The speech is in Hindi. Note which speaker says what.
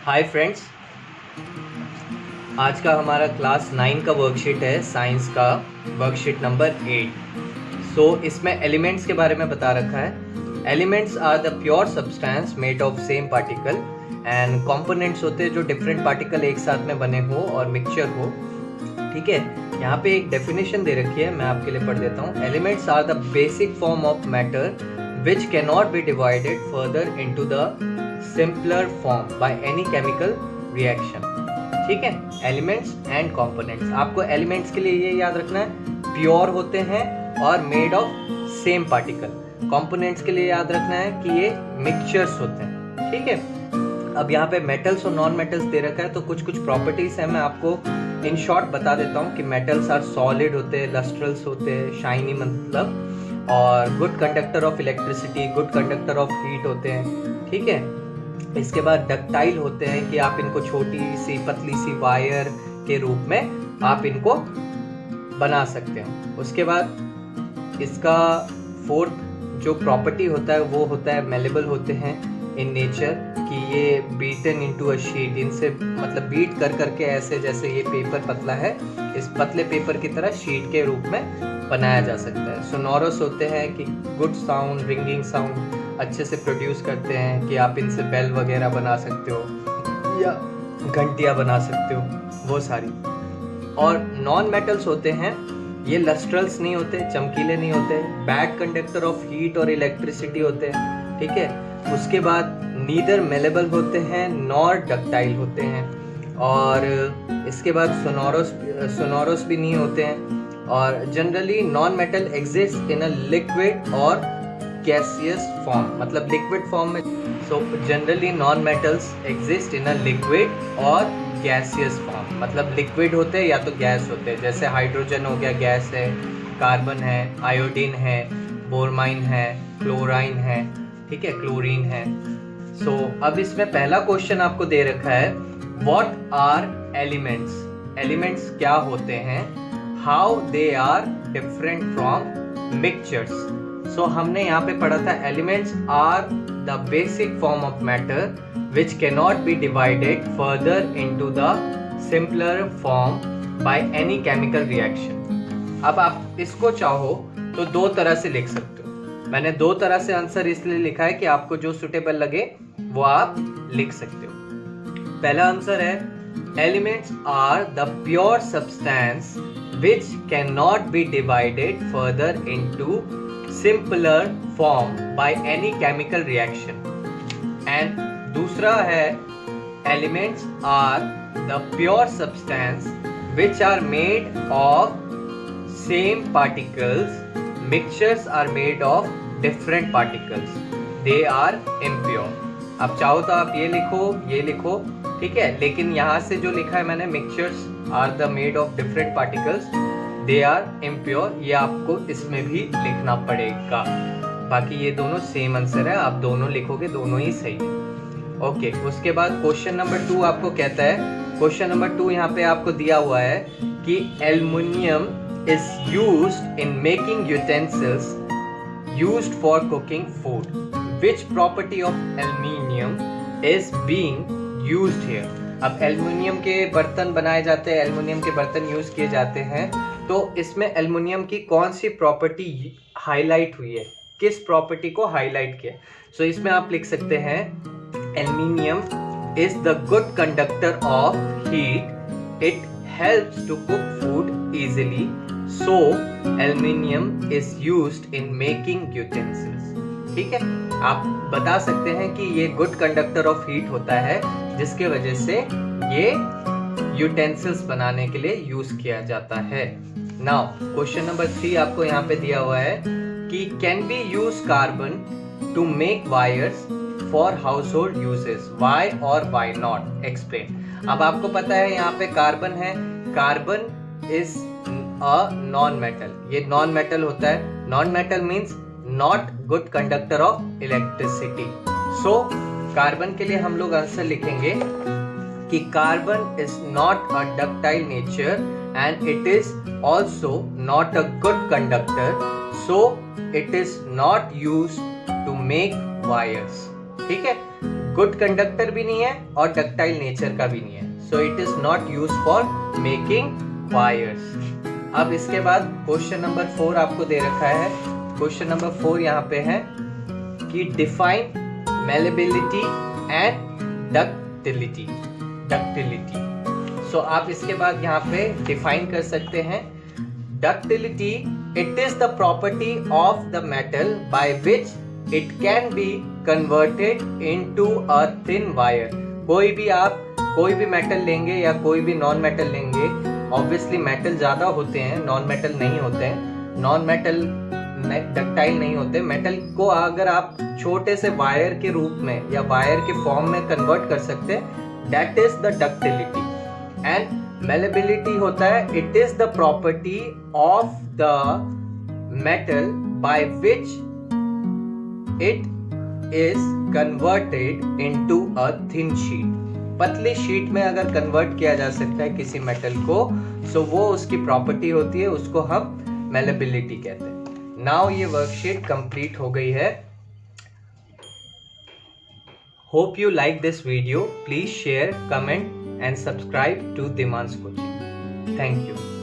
Speaker 1: हाय फ्रेंड्स, आज का हमारा क्लास 9 का वर्कशीट है साइंस का वर्कशीट नंबर 8। इसमें एलिमेंट्स के बारे में बता रखा है। Elements are the pure substance made of same particle and components होते हैं जो डिफरेंट पार्टिकल एक साथ में बने हो और मिक्सचर हो। ठीक है, यहाँ पे एक डेफिनेशन दे रखी है, मैं आपके लिए पढ़ देता हूँ। Elements are the basic form of matter which cannot be divided further into the simpler form by any chemical reaction। ठीक है, एलिमेंट्स एंड कंपोनेंट्स। आपको एलिमेंट्स के लिए ये याद रखना है, प्योर होते हैं और made of same particle. Components के लिए याद रखना है कि ये मिक्सचर्स होते हैं। ठीक है, अब यहाँ पे मेटल्स और नॉन मेटल्स दे रखा है, तो कुछ कुछ प्रॉपर्टीज है, मैं आपको इन शॉर्ट बता देता हूँ कि मेटल्स आर सॉलिड होते हैं, लस्ट्रल्स होते हैं, शाइनी मतलब, और good conductor of electricity, good conductor of heat होते हैं। ठीक है, इसके बाद डक्टाइल होते हैं कि आप इनको छोटी सी पतली सी वायर के रूप में आप इनको बना सकते हो। उसके बाद इसका फोर्थ जो प्रॉपर्टी होता है वो होता है मेलेबल होते हैं इन नेचर, कि ये बीटन इनटू अ शीट, इनसे मतलब बीट कर करके ऐसे, जैसे ये पेपर पतला है, इस पतले पेपर की तरह शीट के रूप में बनाया जा सकता है। सोनोरस होते हैं कि गुड साउंड, रिंगिंग साउंड अच्छे से प्रोड्यूस करते हैं, कि आप इनसे बेल वगैरह बना सकते हो या घंटियाँ बना सकते हो, वो सारी। और नॉन मेटल्स होते हैं, ये लस्ट्रल्स नहीं होते, चमकीले नहीं होते, बैड कंडक्टर ऑफ हीट और इलेक्ट्रिसिटी होते हैं। ठीक है, उसके बाद नीदर मेलेबल होते हैं नॉर डक्टाइल होते हैं, और इसके बाद सोनोरस भी नहीं होते हैं। और generally non metal exist in a liquid और गैसियस फॉर्म, मतलब लिक्विड फॉर्म में। So generally non metals exist in a liquid और गैसियस फॉर्म, मतलब लिक्विड होते हैं या तो गैस होते हैं, जैसे हाइड्रोजन हो गया, गैस है, कार्बन है, आयोडीन है, बोरमाइन है, क्लोराइन है, ठीक है, क्लोरीन है। अब इसमें पहला क्वेश्चन आपको दे रखा है, व्हाट आर एलिमेंट्स? एलिमेंट्स क्या होते हैं? How they are different from mixtures. हमने यहाँ पे पढ़ा था, elements are the basic form of matter which cannot be divided further into the simpler form by any chemical reaction. अब आप इसको चाहो तो दो तरह से लिख सकते हो। मैंने दो तरह से आंसर इसलिए लिखा है कि आपको जो सुटेबल लगे वो आप लिख सकते हो। पहला आंसर है, elements are the pure substance which cannot be divided further into simpler form by any chemical reaction। and दूसरा है, elements are the pure substance which are made of same particles, mixtures are made of different particles, they are impure। अब चाहो तो आप ये लिखो, ठीक है, लेकिन यहाँ से जो लिखा है मैंने, mixtures are the made of different particles, they are impure, ये आपको इसमें भी लिखना पड़ेगा। बाकी ये दोनों सेम आंसर है, आप दोनों लिखोगे, दोनों ही सही है। ओके, उसके बाद क्वेश्चन नंबर 2 आपको कहता है, क्वेश्चन नंबर 2 यहाँ पे आपको दिया हुआ है कि aluminium is used in making utensils used for cooking food, which property of aluminium is being used here. अब एल्युमिनियम के बर्तन बनाए जाते हैं, एल्युमिनियम के बर्तन यूज किए जाते हैं, तो इसमें एल्युमिनियम की कौन सी प्रॉपर्टी हाईलाइट हुई है, किस प्रॉपर्टी को हाईलाइट किया? इसमें आप लिख सकते हैं, aluminium is the good conductor of heat, it helps to cook food easily, so aluminium is used in making utensils. ठीक है, आप बता सकते हैं कि ये गुड कंडक्टर ऑफ हीट होता है, जिसके वजह से ये यूटेंसिल्स बनाने के लिए यूज किया जाता है। नाउ क्वेश्चन नंबर 3 आपको यहाँ पे दिया हुआ है कि can be use carbon to make wires for household uses, why और वाई नॉट, एक्सप्लेन। अब आपको पता है यहाँ पे कार्बन है, carbon is a non metal, ये नॉन मेटल होता है। Non metal means not good conductor of electricity. Carbon के लिए हम लोग आंसर लिखेंगे कि carbon is not a ductile nature and it is also not a good conductor, so it is not used to make wires. ठीक है, गुड कंडक्टर भी नहीं है और डक्टाइल नेचर का भी नहीं है, so it is not use for making wires. अब इसके बाद क्वेश्चन नंबर 4 आपको दे रखा है। क्वेश्चन नंबर 4 यहाँ पे है कि डिफाइन मेलेबिलिटी एंड डक्टिलिटी। सो आप इसके बाद यहाँ पे डिफाइन कर सकते हैं ductility, it is the property of the metal by which it can be converted into a thin wire. कोई भी मेटल लेंगे या कोई भी नॉन मेटल लेंगे, ऑब्वियसली मेटल ज्यादा होते हैं, नॉन मेटल नहीं होते हैं, नॉन मेटल डक्टाइल नहीं होते। मेटल को अगर आप छोटे से वायर के रूप में या वायर के फॉर्म में कन्वर्ट कर सकते हैं, that is the ductility. And malleability होता है it is the property of the metal by which it is converted into a thin sheet. पतली शीट में अगर कन्वर्ट किया जा सकता है किसी मेटल को, सो वो उसकी प्रॉपर्टी होती है, उसको हम मेलेबिलिटी कहते हैं। नाउ ये वर्कशीट कंप्लीट हो गई है। Hope you like this video. Please share, comment and subscribe to Dimans Coaching. Thank you.